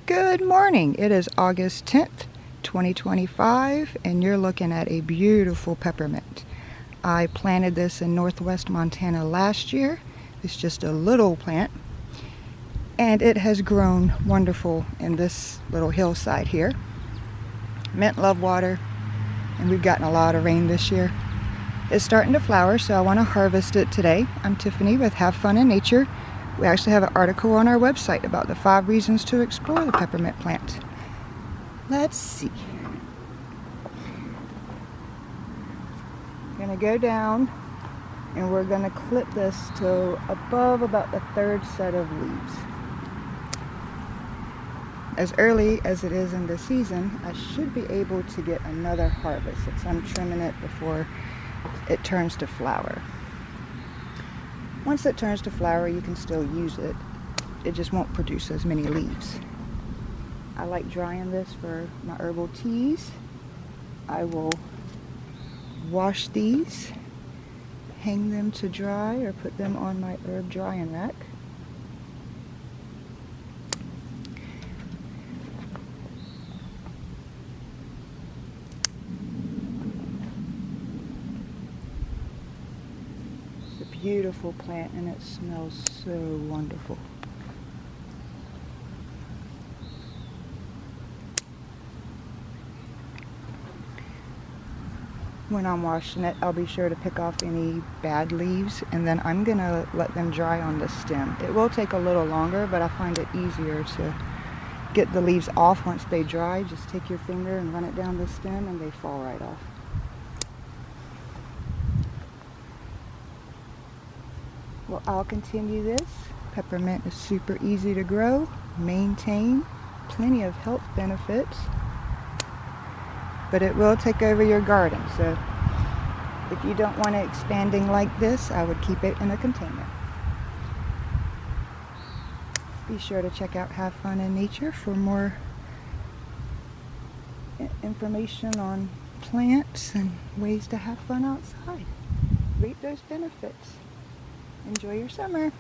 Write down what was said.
Good morning. It is August 10th, 2025, and you're looking at a beautiful peppermint. I planted this in northwest Montana last year. It's just a little plant, and it has grown wonderful in this little hillside here. Mint love water, and we've gotten a lot of rain this year. It's starting to flower, so I want to harvest it today. I'm Tiffany with Have Fun in Nature. We actually have an article on our website about the 5 reasons to explore the peppermint plant. Let's see. I'm going to go down and we're going to clip this to above about the 3rd set of leaves. As early as it is in the season, I should be able to get another harvest since I'm trimming it before it turns to flower. Once it turns to flower, you can still use it. It just won't produce as many leaves. I like drying this for my herbal teas. I will wash these, hang them to dry, or put them on my herb drying rack. Beautiful plant, and it smells so wonderful. When I'm washing it, I'll be sure to pick off any bad leaves, and then I'm gonna let them dry on the stem. It will take a little longer, but I find it easier to get the leaves off once they dry. Just take your finger and run it down the stem and they fall right off. Well, I'll continue this. Peppermint is super easy to grow, maintain, plenty of health benefits, but it will take over your garden. So if you don't want it expanding like this, I would keep it in a container. Be sure to check out Have Fun in Nature for more information on plants and ways to have fun outside. Reap those benefits. Enjoy your summer.